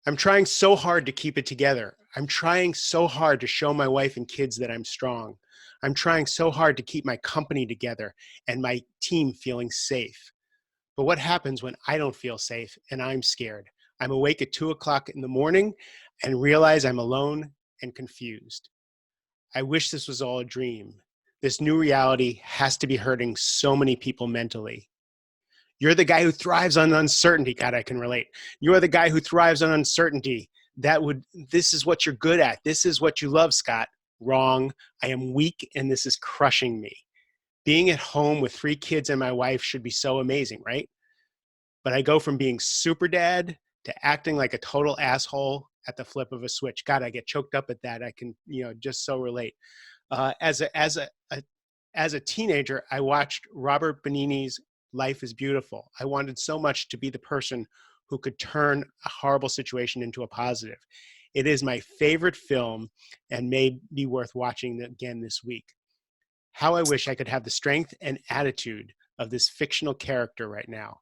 I'm trying so hard to keep it together. I'm trying so hard to show my wife and kids that I'm strong. I'm trying so hard to keep my company together and my team feeling safe. But what happens when I don't feel safe and I'm scared? I'm awake at 2 o'clock in the morning and realize I'm alone and confused. I wish this was all a dream. This new reality has to be hurting so many people mentally. You're the guy who thrives on uncertainty. God, I can relate. You're the guy who thrives on uncertainty. This is what you're good at. This is what you love, Scott. Wrong. I am weak and this is crushing me. Being at home with 3 kids and my wife should be so amazing, right? But I go from being super dad to acting like a total asshole at the flip of a switch. God, I get choked up at that. I can, just so relate. As a teenager, I watched Robert Benigni's Life is Beautiful. I wanted so much to be the person who could turn a horrible situation into a positive. It is my favorite film and may be worth watching again this week. How I wish I could have the strength and attitude of this fictional character right now.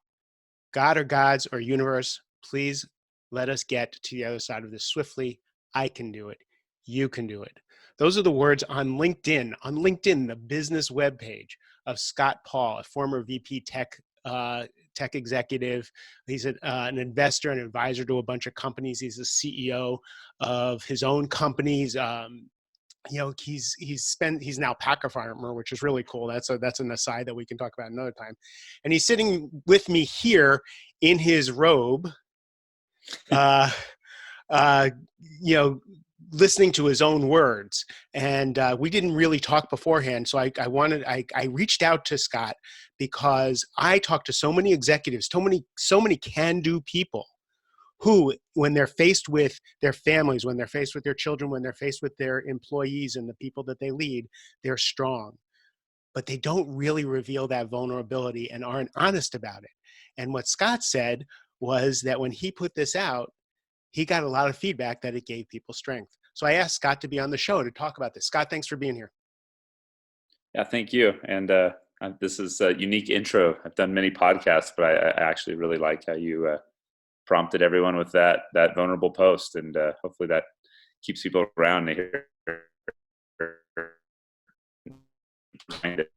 God or gods or universe, please let us get to the other side of this swiftly. I can do it. You can do it. Those are the words on LinkedIn, the business webpage of Scott Paul, a former VP tech executive. He's an investor and advisor to a bunch of companies. He's the CEO of his own companies. He's now packer farmer, which is really cool. That's an aside that we can talk about another time. And he's sitting with me here in his robe, uh, uh, you know, listening to his own words. And we didn't really talk beforehand. So I reached out to Scott because I talked to so many executives, so many can-do people who, when they're faced with their families, when they're faced with their children, when they're faced with their employees and the people that they lead, they're strong. But they don't really reveal that vulnerability and aren't honest about it. And what Scott said was that when he put this out, he got a lot of feedback that it gave people strength. So I asked Scott to be on the show to talk about this. Scott, thanks for being here. Yeah, thank you. And this is a unique intro. I've done many podcasts, but I actually really like how you prompted everyone with that vulnerable post, and hopefully that keeps people around to hear behind it.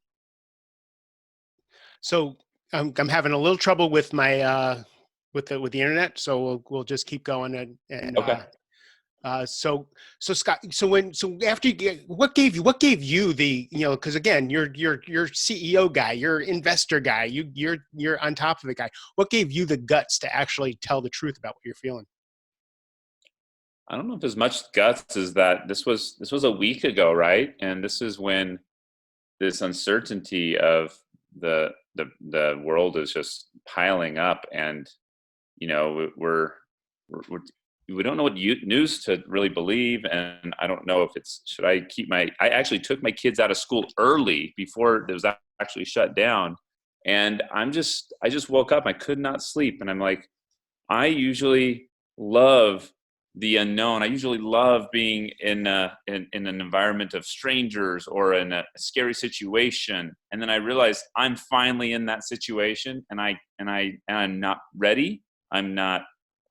So I'm having a little trouble with my with the internet, so we'll just keep going and Okay. so Scott, so after you get, what gave you the, because again, you're CEO guy, you're investor guy, you're on top of the guy. What gave you the guts to actually tell the truth about what you're feeling? I don't know if as much guts as that. This was a week ago, right? And this is when this uncertainty of the world is just piling up, and we're we don't know what news to really believe, and I don't know if it's should I keep my I actually took my kids out of school early before it was actually shut down, and I just woke up. I could not sleep, and I'm like, I usually love the unknown. I usually love being in an environment of strangers or in a scary situation. And then I realized I'm finally in that situation, and I'm not ready. I'm not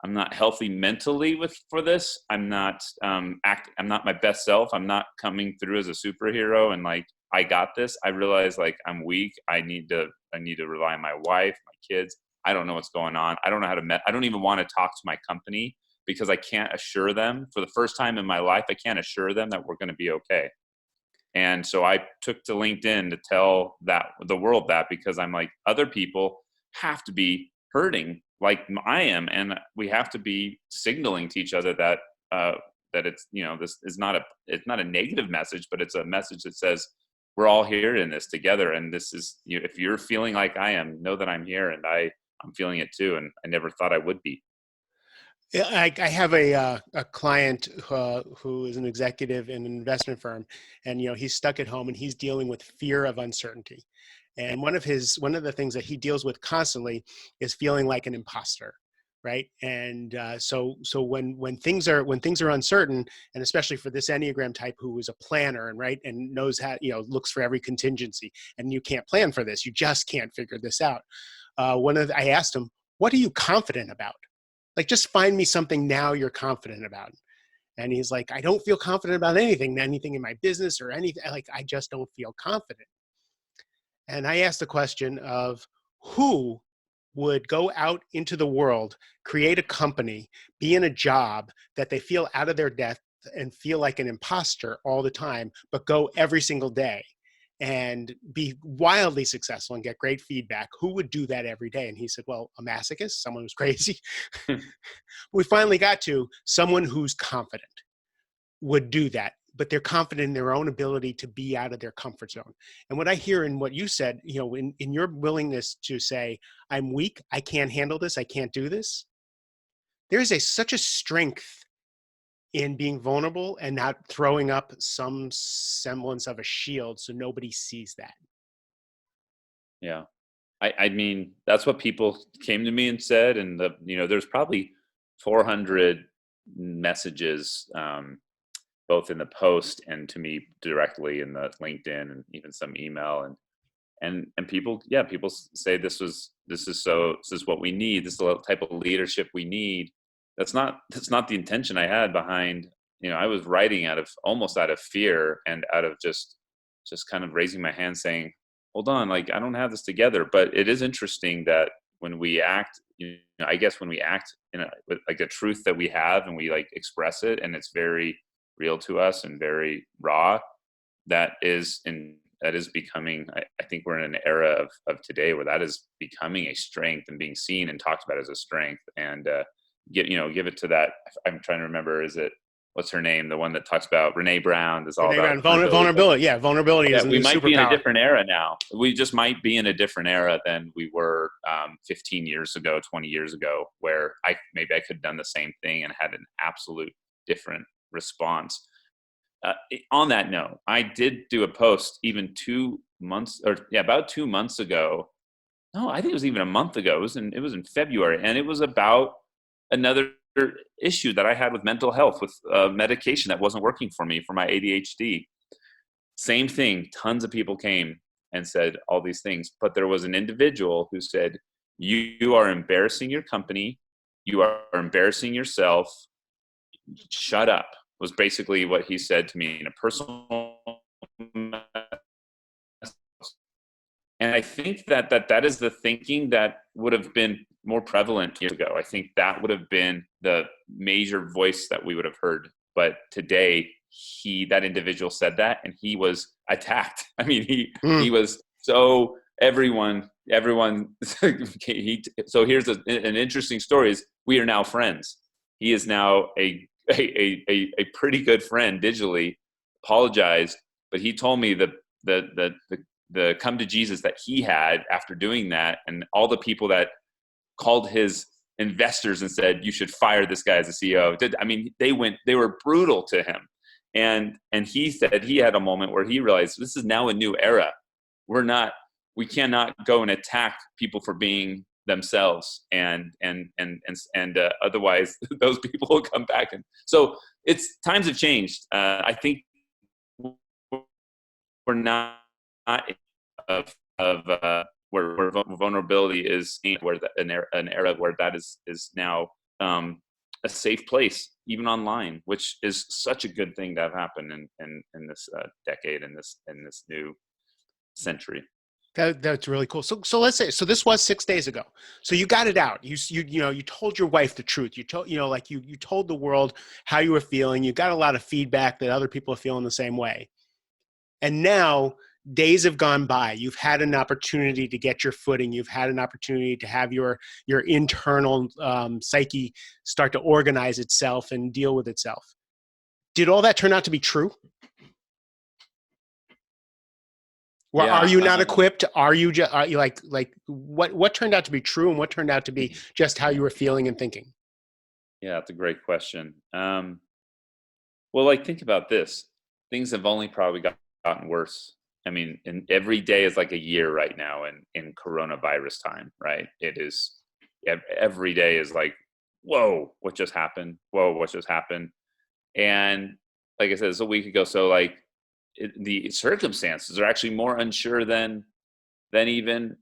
I'm not healthy mentally for this. I'm not my best self. I'm not coming through as a superhero and like I got this. I realize like I'm weak. I need to rely on my wife, my kids. I don't know what's going on. I don't know how to I don't even want to talk to my company because I can't assure them for the first time in my life. I can't assure them that we're going to be okay. And so I took to LinkedIn to tell the world that, because I'm like, other people have to be hurting like I am, and we have to be signaling to each other that that it's this is not a negative message, but it's a message that says we're all here in this together, and this is if you're feeling like I am, know that I'm here, and I'm feeling it too, and I never thought I would be. Yeah, I have a client who is an executive in an investment firm, and he's stuck at home and he's dealing with fear of uncertainty. And one of the things that he deals with constantly is feeling like an imposter, right? And so when things are uncertain, and especially for this Enneagram type who is a planner and right and knows how looks for every contingency, and you can't plan for this, you just can't figure this out. I asked him, "What are you confident about?" Like, just find me something now you're confident about. And he's like, I don't feel confident about anything in my business or anything. Like, I just don't feel confident. And I asked the question of who would go out into the world, create a company, be in a job that they feel out of their depth and feel like an imposter all the time, but go every single day and be wildly successful and get great feedback. Who would do that every day? And he said, well, a masochist, someone who's crazy. We finally got to someone who's confident would do that, but they're confident in their own ability to be out of their comfort zone. And what I hear in what you said, in your willingness to say, I'm weak, I can't handle this, I can't do this, there's such a strength in being vulnerable and not throwing up some semblance of a shield so nobody sees that. Yeah. I mean, that's what people came to me and said, and there's probably 400 messages, both in the post and to me directly in the LinkedIn and even some email, and people, yeah, people say this is what we need. This is the type of leadership we need. That's not the intention I had behind. I was writing almost out of fear and out of just kind of raising my hand saying, hold on, like, I don't have this together. But it is interesting that when we act, I guess when we act with like a truth that we have and we like express it and it's very real to us and very raw, that is becoming, I think we're in an era of today where that is becoming a strength and being seen and talked about as a strength. And give it to that. I'm trying to remember, what's her name? The one that talks about Renee Brown is all about Vulnerability. Yeah, vulnerability is yeah, a we new might be in a superpower. different era now. We just might be in a different era than we were 15 years ago, 20 years ago, where maybe I could have done the same thing and had an absolute different response. On that note, I did do a post even 2 months, or yeah, about 2 months ago. No, I think it was even a month ago. It was in February, and it was about another issue that I had with mental health, with medication that wasn't working for me for my ADHD. Same thing. Tons of people came and said all these things, but there was an individual who said, "You are embarrassing your company. You are embarrassing yourself. Shut up." Was basically what he said to me in a personal. And I think that is the thinking that would have been more prevalent years ago. I think that would have been the major voice that we would have heard. But today, that individual said that, and he was attacked. I mean, he Mm. was so everyone. So here's an interesting story: is we are now friends. He is now a pretty good friend digitally. Apologized, but he told me the come to Jesus that he had after doing that, and all the people that called his investors and said you should fire this guy as a CEO. I mean, they were brutal to him, and he said he had a moment where he realized this is now a new era. We cannot go and attack people for being themselves, and otherwise those people will come back. And so times have changed. I think we're not where vulnerability is, where an era where that is now a safe place, even online, which is such a good thing to have happen in this decade, in this new century. That's really cool. So let's say, so this was 6 days ago. So you got it out. You told your wife the truth. You told, like you told the world how you were feeling. You got a lot of feedback that other people are feeling the same way. And now days have gone by. You've had an opportunity to get your footing. You've had an opportunity to have your internal psyche start to organize itself and deal with itself. Did all that turn out to be true? Or Yeah. are you not equipped? Are you just like what turned out to be true and what turned out to be just how you were feeling and thinking? Yeah, that's a great question. Well, like, think about this. Things have only probably gotten worse. I mean, and every day is like a year right now in coronavirus time, right? It is, every day is like, whoa, what just happened? Whoa, what just happened? And like I said, it's a week ago. So like the circumstances are actually more unsure than even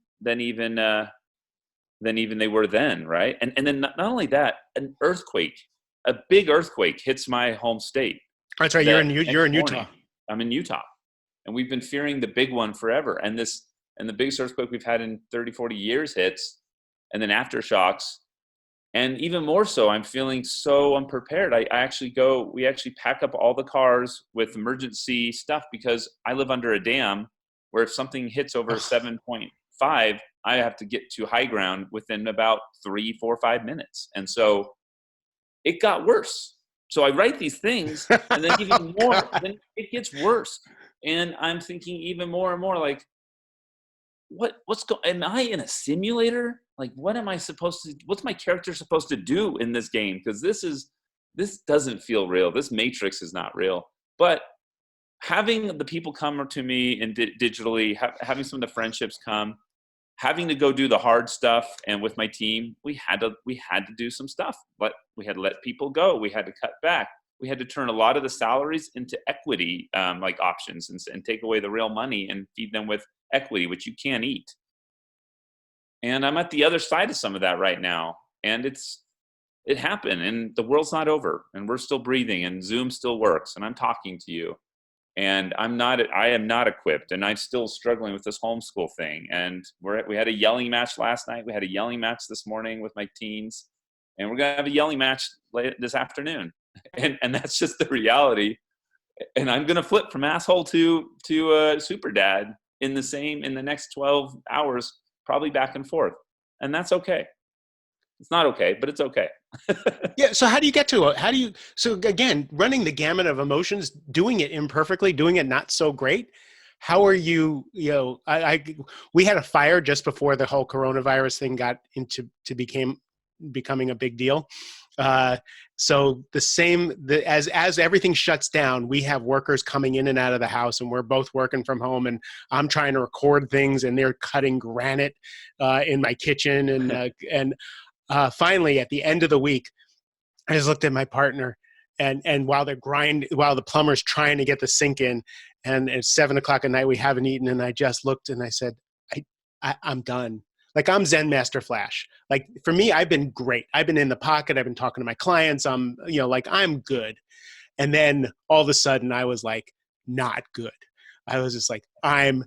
than even they were then, right? And then not only that, an earthquake, a big earthquake hits my home state. That's right. The You're next in Utah. morning, I'm in Utah, and we've been fearing the big one forever. And the biggest earthquake we've had in 30, 40 years hits, and then aftershocks. And even more so, I'm feeling so unprepared. We actually pack up all the cars with emergency stuff because I live under a dam where if something hits over Ugh. 7.5, I have to get to high ground within about 3, 4, 5 minutes. And so it got worse. So I write these things, and then Oh, even more, God. then it gets worse. And I'm thinking even more and more like, am I in a simulator? Like, what's my character supposed to do in this game? Because this doesn't feel real. This matrix is not real. But having the people come to me and digitally, having some of the friendships come, having to go do the hard stuff, and with my team, we had to do some stuff. But we had to let people go. We had to cut back. We had to turn a lot of the salaries into equity, like options, and take away the real money and feed them with equity, which you can't eat. And I'm at the other side of some of that right now. And it happened, and the world's not over, and we're still breathing, and Zoom still works, and I'm talking to you. And I am not equipped, and I'm still struggling with this homeschool thing. And we had a yelling match last night. We had a yelling match this morning with my teens, and we're gonna have a yelling match late this afternoon. And that's just the reality. And I'm gonna flip from asshole to super dad in the next 12 hours, probably back and forth, and that's okay. It's not okay, but it's okay. Yeah. So how do you get to it? So again, running the gamut of emotions, doing it imperfectly, doing it not so great. How are we had a fire just before the whole coronavirus thing got becoming a big deal. Uh, so as everything shuts down, we have workers coming in and out of the house, and we're both working from home, and I'm trying to record things, and they're cutting granite in my kitchen, and finally at the end of the week, I just looked at my partner, and while the plumber's trying to get the sink in, and it's 7 o'clock at night, we haven't eaten, and I just looked and I said, I'm done. Like, I'm Zen Master Flash. Like, for me, I've been great. I've been in the pocket. I've been talking to my clients. I'm good. And then all of a sudden I was like, not good. I was just like, I'm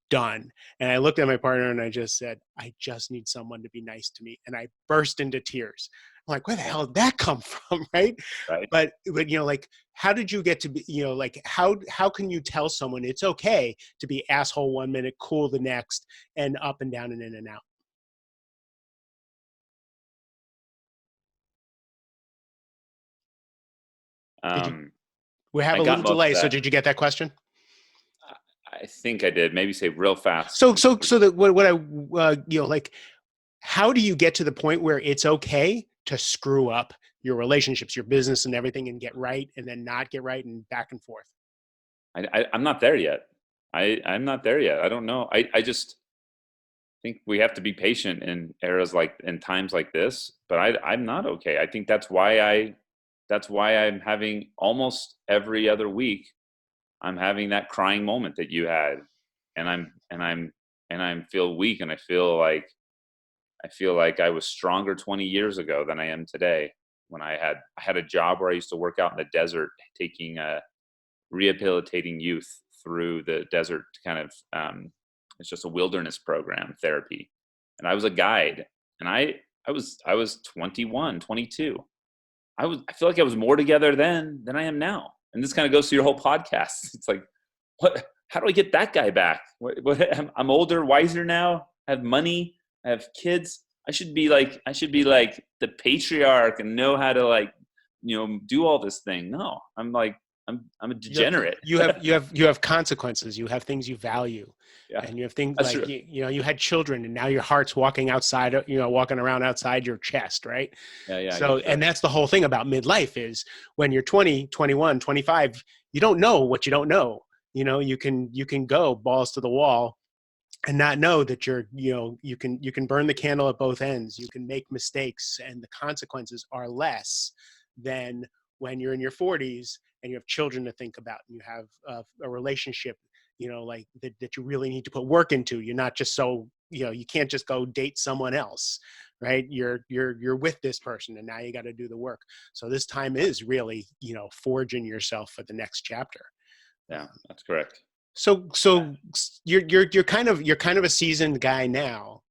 done. And I looked at my partner and I just said, I just need someone to be nice to me. And I burst into tears. I'm like, where the hell did that come from? Right. Right. But like, how did you get to be, like, how can you tell someone it's okay to be asshole 1 minute, cool the next, and up and down and in and out? Did you, Um, we have I a got little most of delay. So that. did you get that question? I think I did. Maybe say real fast. So that what I, like, how do you get to the point where it's okay to screw up your relationships, your business and everything, and get right and then not get right and back and forth? I'm not there yet. I'm not there yet. I don't know. I just think we have to be patient in times like this. But I'm not okay. I think that's why I'm having almost every other week. I'm having that crying moment that you had, and I'm feel weak, and I feel like I was stronger 20 years ago than I am today. When I had a job where I used to work out in the desert, taking rehabilitating youth through the desert to kind of it's just a wilderness program therapy, and I was a guide, and I was 21, 22. I feel like I was more together then than I am now, and this kind of goes to your whole podcast. It's like, how do I get that guy back? I'm older, wiser now. I have money. I have kids. I should be like the patriarch and know how to, like, do all this thing. No, I'm a you have degenerate. you have consequences. You have things you value, Yeah, and you have things that's like, true. you had children, and now your heart's walking outside, walking around outside your chest, right? Yeah, So, sure. and that's the whole thing about midlife is when you're 20, 21, 25, you don't know what you don't know. You can go balls to the wall and not know that you can burn the candle at both ends. You can make mistakes, and the consequences are less than when you're in your 40s and you have children to think about, and you have a relationship, like that you really need to put work into. You're not just so you can't just go date someone else, right? You're with this person, and now you got to do the work. So this time is really, forging yourself for the next chapter. Yeah, that's correct. So you're kind of a seasoned guy now.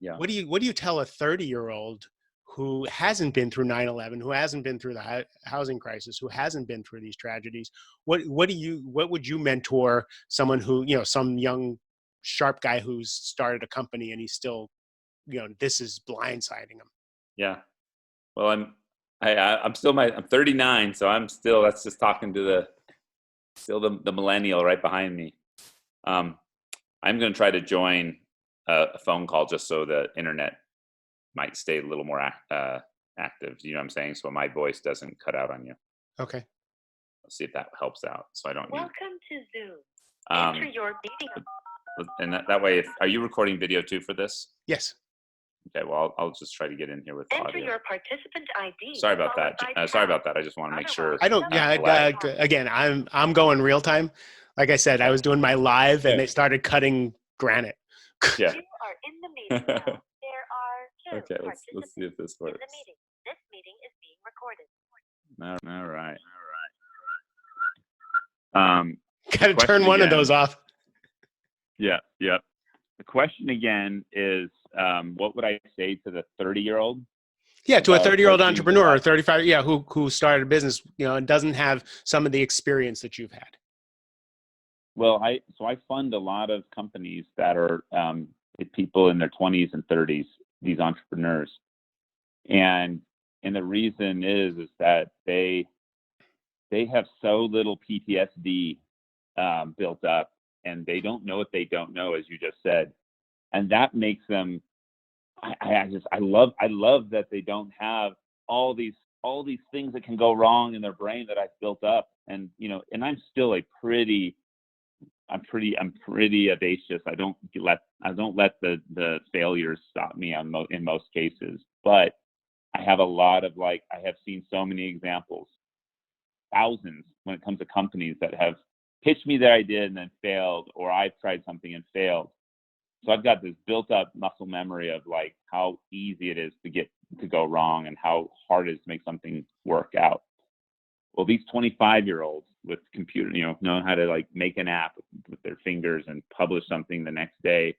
Yeah. What do you tell a 30-year-old who hasn't been through 9/11, who hasn't been through the housing crisis, who hasn't been through these tragedies? What would you mentor someone who, some young sharp guy who's started a company and he's still, this is blindsiding him? Yeah. Well, I'm 39, so that's just talking to the millennial right behind me. Um, I'm going to try to join a phone call just so the internet might stay a little more active. You know what I'm saying? So my voice doesn't cut out on you. Okay. Let's see if that helps out. So I don't need. Welcome to Zoom. Enter Um, your meeting. and that way, are you recording video too for this? Yes. Okay. Well, I'll just try to get in here with Enter audio. your participant ID. Sorry about followed that. by Sorry pound. about that. I just want to make sure. I don't. Yeah. Lag. Again, I'm going real time. Like I said, I was doing my live, and they started cutting granite. Yeah. You are in the meeting now. There are two Okay. Let's see if this participants in works. the meeting. This meeting is being recorded. All right. Got to turn one of those off. Yeah. The question again is, what would I say to the 30-year-old? Yeah, to a about 30-year-old approaching entrepreneur or life? 35, yeah, who started a business, and doesn't have some of the experience that you've had. Well, I fund a lot of companies that are people in their 20s and 30s, these entrepreneurs, and the reason is that they have so little PTSD built up, and they don't know what they don't know, as you just said, and that makes them. I love that they don't have all these things that can go wrong in their brain that I've built up, and and I'm still I'm pretty audacious. I don't let the failures stop me in most cases, but I have a lot of I have seen so many examples, thousands, when it comes to companies that have pitched me their idea and then failed, or I've tried something and failed. So I've got this built up muscle memory of how easy it is to go wrong and how hard it is to make something work out. Well, these 25-year-olds with computer, know how to make an app with their fingers and publish something the next day,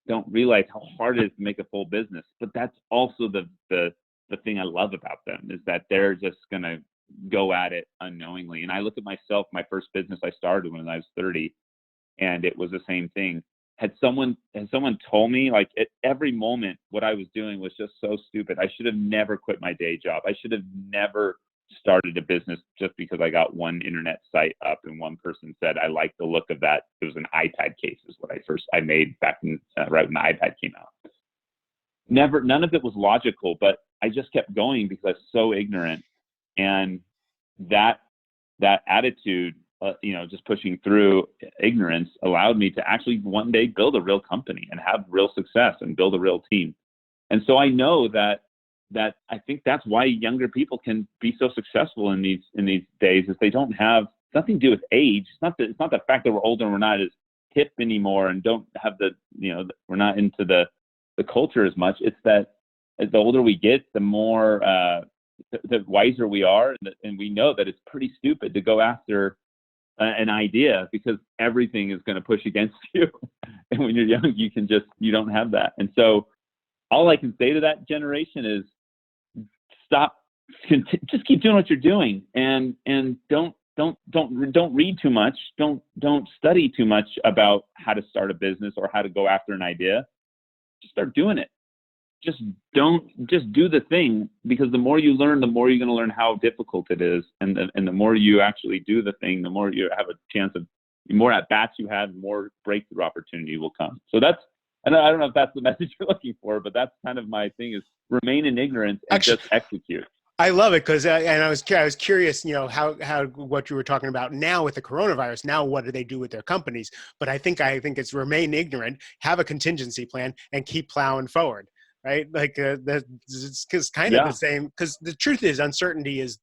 don't realize how hard it is to make a full business. But that's also the thing I love about them, is that they're just gonna go at it unknowingly. And I look at myself, my first business I started when I was 30, and it was the same thing. Had someone told me at every moment what I was doing was just so stupid, I should have never quit my day job. I should have never started a business just because I got one internet site up and one person said, I like the look of that. It was an iPad case is what I made back in right when the iPad came out. None of it was logical, but I just kept going because I was so ignorant. And that attitude, just pushing through ignorance, allowed me to actually one day build a real company and have real success and build a real team. And so I know that I think that's why younger people can be so successful in these days, is they don't have, it's nothing to do with age. It's not the fact that we're older and we're not as hip anymore and don't have we're not into the culture as much. It's that as the older we get, the more the wiser we are, and we know that it's pretty stupid to go after an idea because everything is going to push against you. And when you're young, you don't have that. And so all I can say to that generation is just keep doing what you're doing, and don't read too much. Don't study too much about how to start a business or how to go after an idea. Just start doing it. Just do the thing, because the more you learn, the more you're going to learn how difficult it is, and the more you actually do the thing, the more you have a chance of, the more at bats you have, the more breakthrough opportunity will come. So I don't know if that's the message you're looking for, but that's kind of my thing, is remain in ignorance and just execute. I love it, because and I was curious, how what you were talking about now with the coronavirus. Now, what do they do with their companies? But I think it's remain ignorant, have a contingency plan, and keep plowing forward. Right? It's kind of the same. Because the truth is, uncertainty is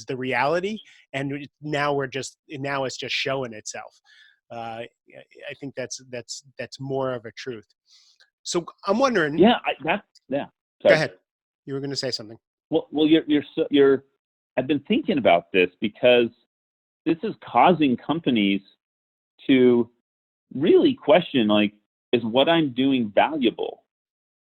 the reality, and now it's just showing itself. I think that's more of a truth. So I'm wondering. Yeah, yeah. Go Sorry. ahead. You were going to say something. Well, you're. I've been thinking about this because this is causing companies to really question, like, is what I'm doing valuable?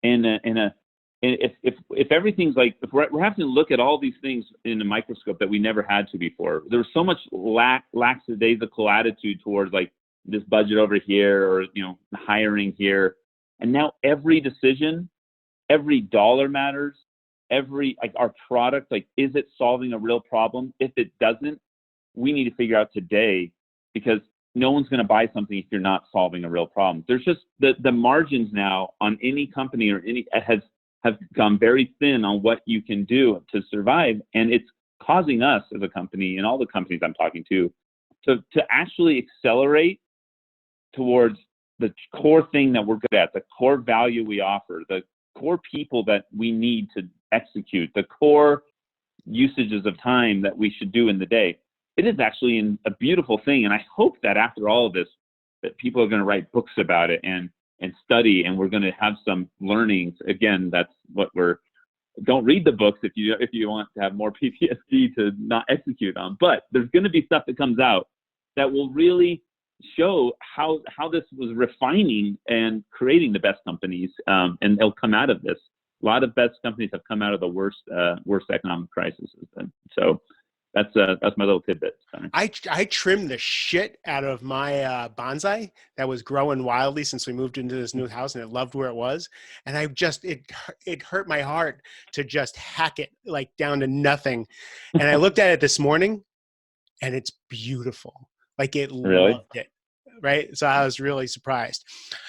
If everything's like, if we're having to look at all these things in a microscope that we never had to before. There was so much lackadaisical attitude towards like this budget over here, or hiring here, and now every decision, every dollar matters. Every, like, our product, like, is it solving a real problem? If it doesn't, we need to figure out today, because no one's going to buy something if you're not solving a real problem. There's just the margins now on any company or any have gone very thin on what you can do to survive, and it's causing us as a company, and all the companies I'm talking to actually accelerate towards the core thing that we're good at, the core value we offer, the core people that we need to execute, the core usages of time that we should do in the day. It is actually a beautiful thing, and I hope that after all of this, that people are going to write books about it and study, and we're going to have some learnings. Again, that's what don't read the books if you want to have more PTSD to not execute on. But there's going to be stuff that comes out that will really show how this was refining and creating the best companies, and they'll come out of this. A lot of best companies have come out of the worst economic crises. So that's my little tidbit. I trimmed the shit out of my bonsai that was growing wildly since we moved into this new house, and it loved where it was. And it hurt my heart to just hack it like down to nothing. And I looked at it this morning, and it's beautiful. Like, it Really? loved it. Right. So I was really surprised.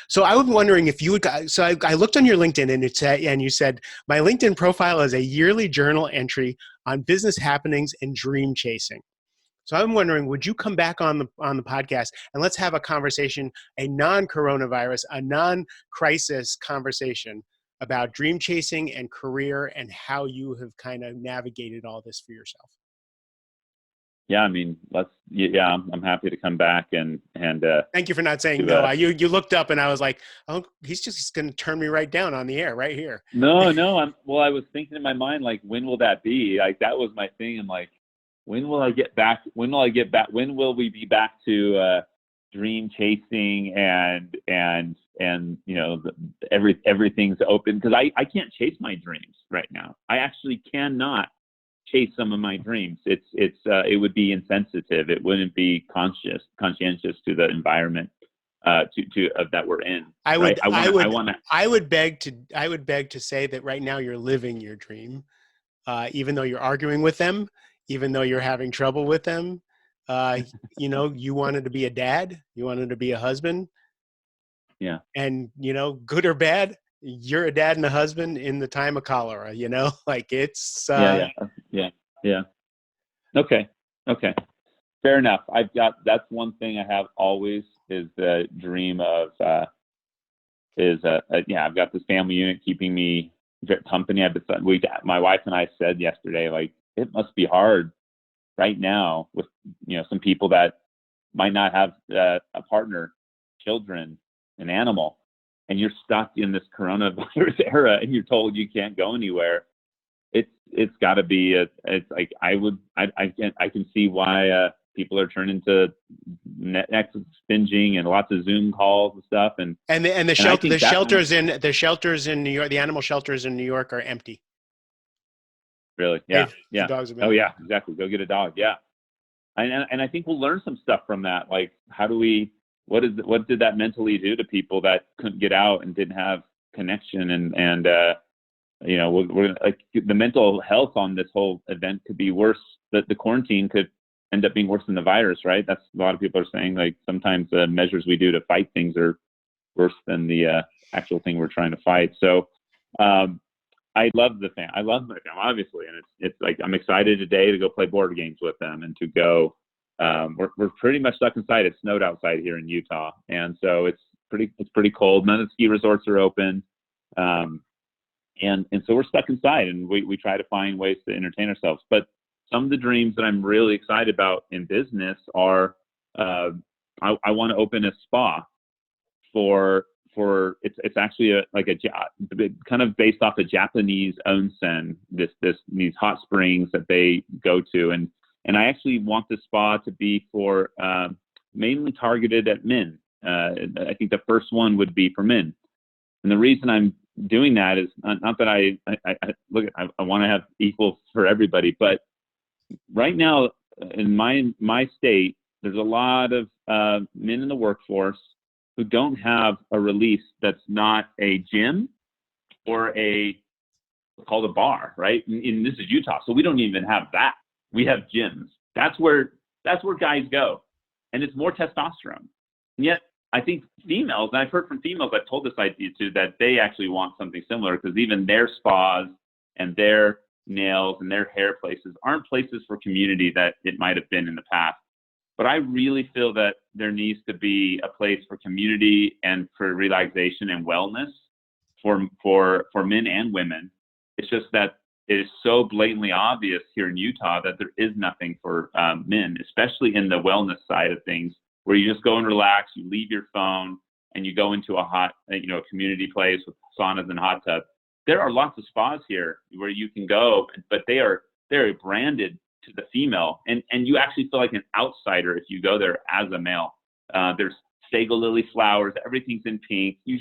So I was wondering if you would, so I looked on your LinkedIn, and you said, my LinkedIn profile is a yearly journal entry on business happenings and dream chasing. So I'm wondering, would you come back on the podcast, and let's have a conversation, a non-coronavirus, a non-crisis conversation about dream chasing and career, and how you have kind of navigated all this for yourself. Yeah, I mean, I'm happy to come back and thank you for not saying no. You looked up, and I was like, oh, he's just going to turn me right down on the air right here. No, I was thinking in my mind, like, when will that be? Like, that was my thing. And like, when will I get back? When will we be back to dream chasing and everything's open? Because I can't chase my dreams right now. I actually cannot chase some of my dreams. It would be insensitive. It wouldn't be conscientious to the environment that we're in. I would beg to say that right now you're living your dream, even though you're arguing with them, even though you're having trouble with them. You wanted to be a dad, you wanted to be a husband. Yeah. And good or bad, you're a dad and a husband in the time of cholera, like it's yeah. Okay. Fair enough. That's one thing I have always, is the dream of I've got this family unit keeping me company. My wife and I said yesterday, like, it must be hard right now with some people that might not have a partner, children, an animal, and you're stuck in this coronavirus era, and you're told you can't go anywhere. It's got to be it's like I can see why people are turning to Netflix binging and lots of Zoom calls and stuff, and the shelters in New York, the animal shelters in New York are empty. Really? Yeah. Dogs oh yeah, exactly. Go get a dog. Yeah. And I think we'll learn some stuff from that. Like, what did that mentally do to people that couldn't get out and didn't have connection, and we're like, the mental health on this whole event could be worse. The quarantine could end up being worse than the virus, right? That's a lot of people are saying. Like, sometimes the measures we do to fight things are worse than the actual thing we're trying to fight. So I love my family, obviously, and it's like, I'm excited today to go play board games with them, and to go. We're pretty much stuck inside. It snowed outside here in Utah, and so it's pretty cold. None of the ski resorts are open, and so we're stuck inside, and we try to find ways to entertain ourselves. But some of the dreams that I'm really excited about in business are, I want to open a spa for it's actually kind of based off a Japanese onsen, these hot springs that they go to, and I actually want the spa to be for mainly targeted at men. I think the first one would be for men, and the reason I'm doing that is not that I want to have equal for everybody, but right now in my state, there's a lot of men in the workforce who don't have a release that's not a gym or called a bar, right? And this is Utah, so we don't even have that. We have gyms. That's where guys go, and it's more testosterone. And yet, I think females, and I've heard from females, I've told this idea to, that they actually want something similar, because even their spas and their nails and their hair places aren't places for community that it might have been in the past. But I really feel that there needs to be a place for community and for relaxation and wellness for men and women. It's just that it is so blatantly obvious here in Utah that there is nothing for men, especially in the wellness side of things, where you just go and relax, you leave your phone, and you go into a hot, a community place with saunas and hot tubs. There are lots of spas here where you can go, but they're branded to the female, and you actually feel like an outsider if you go there as a male. There's sago lily flowers, everything's in pink. You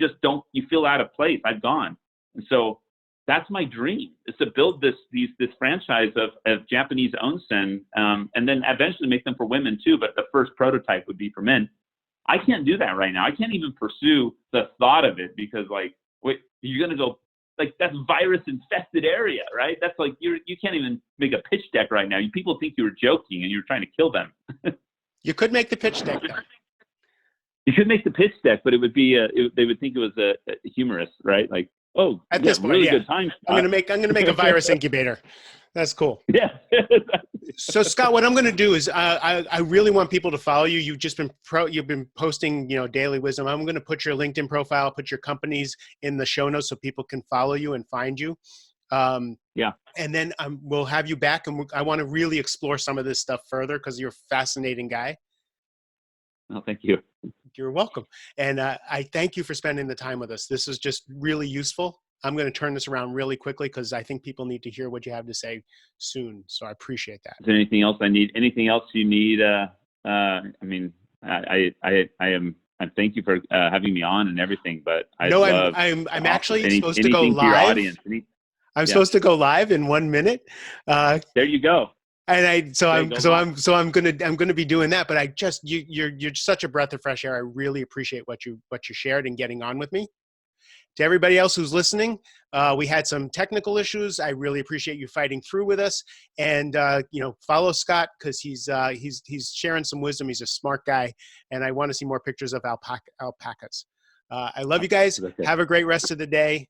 feel out of place. I've gone. And so that's my dream, is to build this franchise of Japanese onsen, and then eventually make them for women too. But the first prototype would be for men. I can't do that right now. I can't even pursue the thought of it, because wait, you're going to go, that's virus infested area, right? That's you can't even make a pitch deck right now. People think you were joking and you were trying to kill them. You could make the pitch deck, though. You could make the pitch deck, but it would be they would think it was a humorous, right? Oh, at this point, really yeah. good time. I'm gonna make a virus incubator. That's cool. Yeah. So Scott, what I'm going to do is I really want people to follow you. You've been posting, daily wisdom. I'm going to put your LinkedIn profile, put your companies in the show notes so people can follow you and find you. Yeah. And then we'll have you back, and I want to really explore some of this stuff further, because you're a fascinating guy. Oh, thank you. You're welcome. And I thank you for spending the time with us. This is just really useful. I'm going to turn this around really quickly, because I think people need to hear what you have to say soon. So I appreciate that. Is there anything else I need? Anything else you need? I thank you for having me on and everything, but I'm actually supposed to go live. I'm supposed to go live in 1 minute. There you go. And I'm gonna be doing that. But you're such a breath of fresh air. I really appreciate what you shared and getting on with me. To everybody else who's listening, we had some technical issues. I really appreciate you fighting through with us. And follow Scott, because he's sharing some wisdom. He's a smart guy, and I want to see more pictures of alpacas. I love you guys. Have a great rest of the day.